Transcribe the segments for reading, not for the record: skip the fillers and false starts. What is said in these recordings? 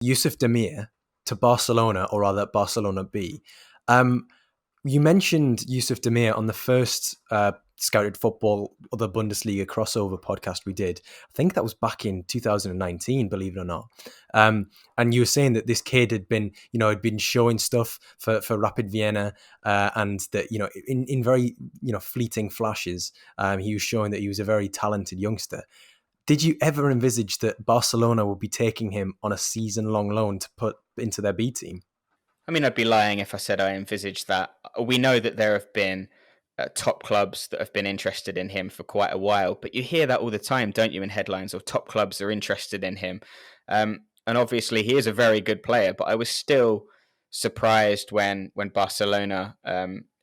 Yusuf Demir to Barcelona, or rather Barcelona B. Um, you mentioned Yusuf Demir on the first Scouted Football or the Bundesliga crossover podcast we did. I think that was back in 2019, believe it or not. And you were saying that this kid had been showing stuff for Rapid Vienna, and that, in very, fleeting flashes, he was showing that he was a very talented youngster. Did you ever envisage that Barcelona would be taking him on a season-long loan to put into their B team? I mean, I'd be lying if I said I envisaged that. We know that there have been top clubs that have been interested in him for quite a while, but you hear that all the time, don't you, in headlines, or top clubs are interested in him. And obviously, he is a very good player, but I was still surprised when Barcelona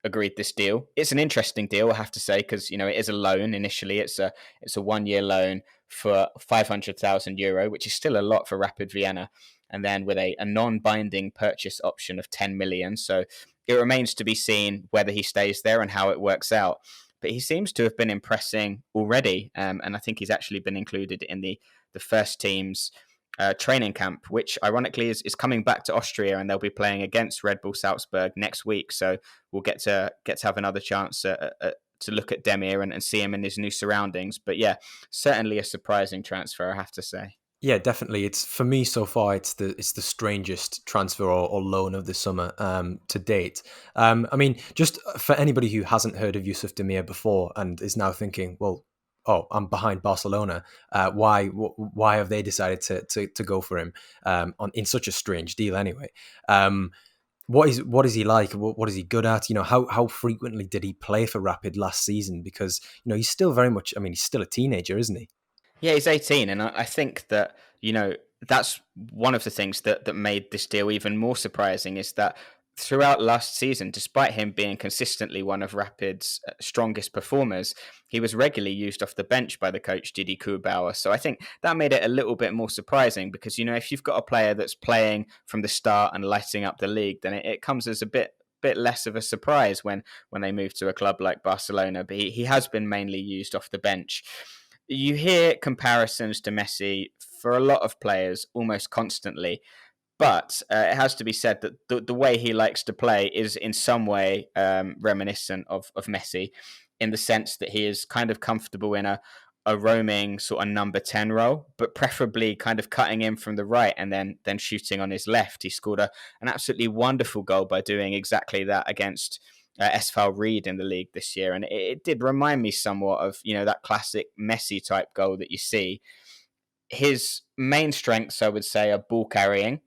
agreed this deal. It's an interesting deal, I have to say, because it is a loan initially. It's a 1-year loan for €500,000, which is still a lot for Rapid Vienna, and then with a non-binding purchase option of 10 million. So it remains to be seen whether he stays there and how it works out. But he seems to have been impressing already, and I think he's actually been included in the first team's training camp, which ironically is coming back to Austria, and they'll be playing against Red Bull Salzburg next week. So we'll get to have another chance to look at Demir and see him in his new surroundings. But yeah, certainly a surprising transfer, I have to say. Yeah, definitely. It's, for me so far, it's the strangest transfer or loan of the summer to date. I mean, just for anybody who hasn't heard of Yusuf Demir before and is now thinking, well, oh, I'm behind Barcelona. Why have they decided to go for him in such a strange deal anyway? What is he like? What is he good at? How frequently did he play for Rapid last season? Because he's still very much. I mean, he's still a teenager, isn't he? Yeah, he's 18, and I think that, that's one of the things that made this deal even more surprising, is that throughout last season, despite him being consistently one of Rapid's strongest performers, he was regularly used off the bench by the coach Didi Kubauer. So I think that made it a little bit more surprising, because, if you've got a player that's playing from the start and lighting up the league, then it comes as a bit less of a surprise when they move to a club like Barcelona. But he has been mainly used off the bench. You hear comparisons to Messi for a lot of players almost constantly, but it has to be said that the way he likes to play is in some way reminiscent of Messi, in the sense that he is kind of comfortable in a roaming sort of number 10 role, but preferably kind of cutting in from the right and then shooting on his left. He scored an absolutely wonderful goal by doing exactly that against SV Ried in the league this year, and it did remind me somewhat of that classic Messi type goal that you see. His main strengths, I would say, are ball carrying.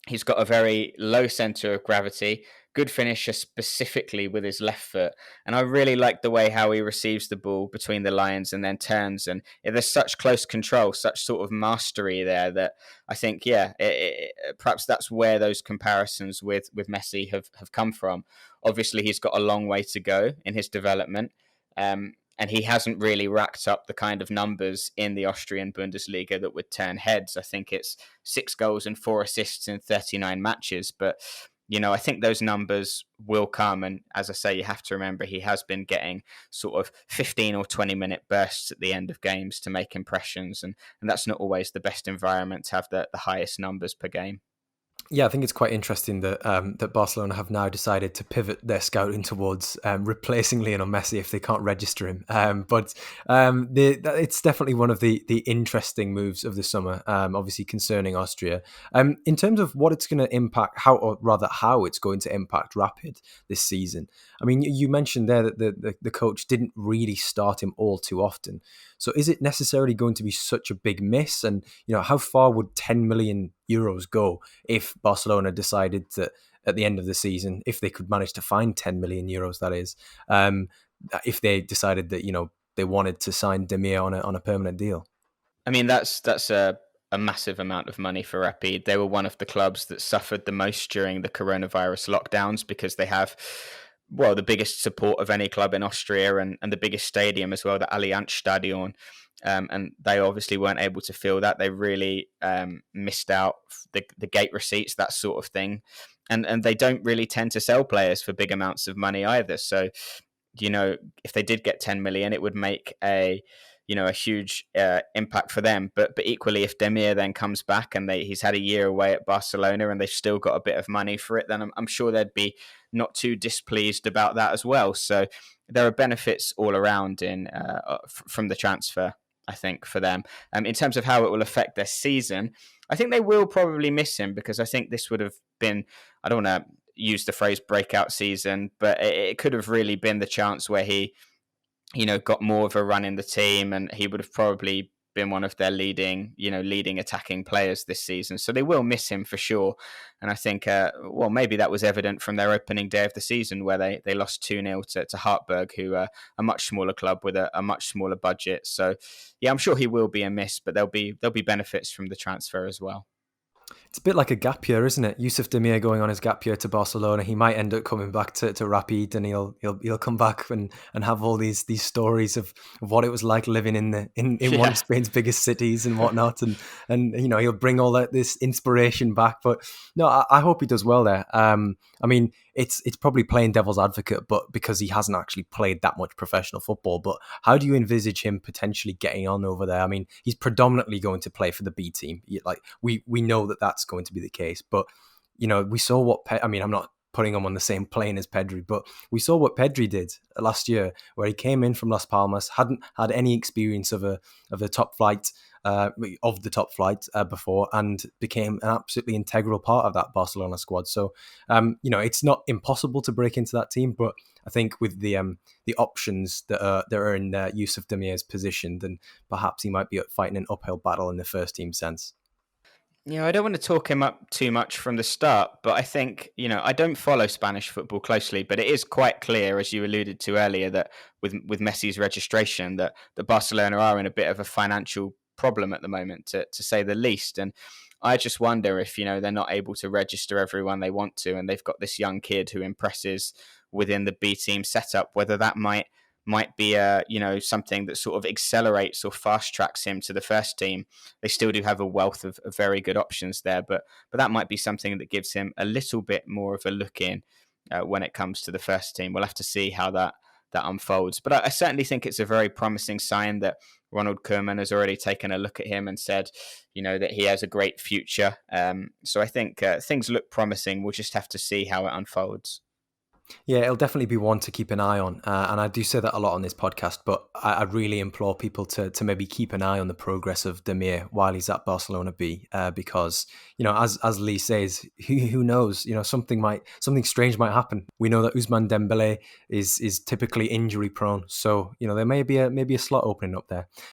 He's got a very low center of gravity, good finisher specifically with his left foot. And I really like the way how he receives the ball between the lines and then turns. And there's such close control, such sort of mastery there, that I think, perhaps that's where those comparisons with Messi have come from. Obviously, he's got a long way to go in his development. And he hasn't really racked up the kind of numbers in the Austrian Bundesliga that would turn heads. I think it's 6 goals and 4 assists in 39 matches. But, I think those numbers will come. And as I say, you have to remember he has been getting sort of 15 or 20-minute bursts at the end of games to make impressions. And that's not always the best environment to have the highest numbers per game. Yeah, I think it's quite interesting that that Barcelona have now decided to pivot their scouting towards replacing Lionel Messi if they can't register him. But it's definitely one of the interesting moves of the summer, obviously concerning Austria. In terms of what it's going to impact, how it's going to impact Rapid this season. I mean, you mentioned there that the coach didn't really start him all too often. So is it necessarily going to be such a big miss? And, how far would 10 million euros go if Barcelona decided that at the end of the season, if they could manage to find 10 million euros, that is, if they decided that, they wanted to sign Demir on a permanent deal? I mean, that's a massive amount of money for Rapid. They were one of the clubs that suffered the most during the coronavirus lockdowns, because they have, the biggest support of any club in Austria, and the biggest stadium as well, the Allianz Stadion. And they obviously weren't able to fill that. They really missed out the gate receipts, that sort of thing. And they don't really tend to sell players for big amounts of money either. So, if they did get 10 million, it would make a a huge impact for them. But equally, if Demir then comes back and he's had a year away at Barcelona and they've still got a bit of money for it, then I'm sure they'd be not too displeased about that as well. So there are benefits all around from the transfer, I think, for them. In terms of how it will affect their season, I think they will probably miss him, because I think this would have been, I don't want to use the phrase breakout season, but it could have really been the chance where he, got more of a run in the team, and he would have probably been one of their leading attacking players this season. So they will miss him for sure. And I think, maybe that was evident from their opening day of the season, where they lost 2-0 to Hartberg, who are a much smaller club with a much smaller budget. So yeah, I'm sure he will be a miss, but there'll be benefits from the transfer as well. It's a bit like a gap year, isn't it? Yusuf Demir going on his gap year to Barcelona. He might end up coming back to Rapid, and he'll come back and have all these stories of what it was like living in one of Spain's biggest cities and whatnot, and he'll bring all this inspiration back. But no, I hope he does well there. I mean, it's probably playing devil's advocate, but because he hasn't actually played that much professional football. But how do you envisage him potentially getting on over there? I mean, he's predominantly going to play for the B team. Like we know that's going to be the case. But we saw what I'm not putting him on the same plane as Pedri, but we saw what Pedri did last year, where he came in from Las Palmas, hadn't had any experience of the top flight before, and became an absolutely integral part of that Barcelona squad. So it's not impossible to break into that team, but I think with the options that are in Yusuf Demir's position, then perhaps he might be fighting an uphill battle in the first team sense. Yeah, I don't want to talk him up too much from the start, but I think, I don't follow Spanish football closely, but it is quite clear, as you alluded to earlier, that with Messi's registration, that Barcelona are in a bit of a financial problem at the moment, to say the least. And I just wonder if, they're not able to register everyone they want to, and they've got this young kid who impresses within the B team setup, whether that might be something that sort of accelerates or fast tracks him to the first team. They still do have a wealth of very good options there, but that might be something that gives him a little bit more of a look in when it comes to the first team. We'll have to see how that unfolds. But I certainly think it's a very promising sign that Ronald Koeman has already taken a look at him and said, that he has a great future. So I think things look promising. We'll just have to see how it unfolds. Yeah, it'll definitely be one to keep an eye on. And I do say that a lot on this podcast, but I really implore people to maybe keep an eye on the progress of Demir while he's at Barcelona B, because, as Lee says, who knows, something strange might happen. We know that Ousmane Dembele is typically injury prone. So, there may be a slot opening up there.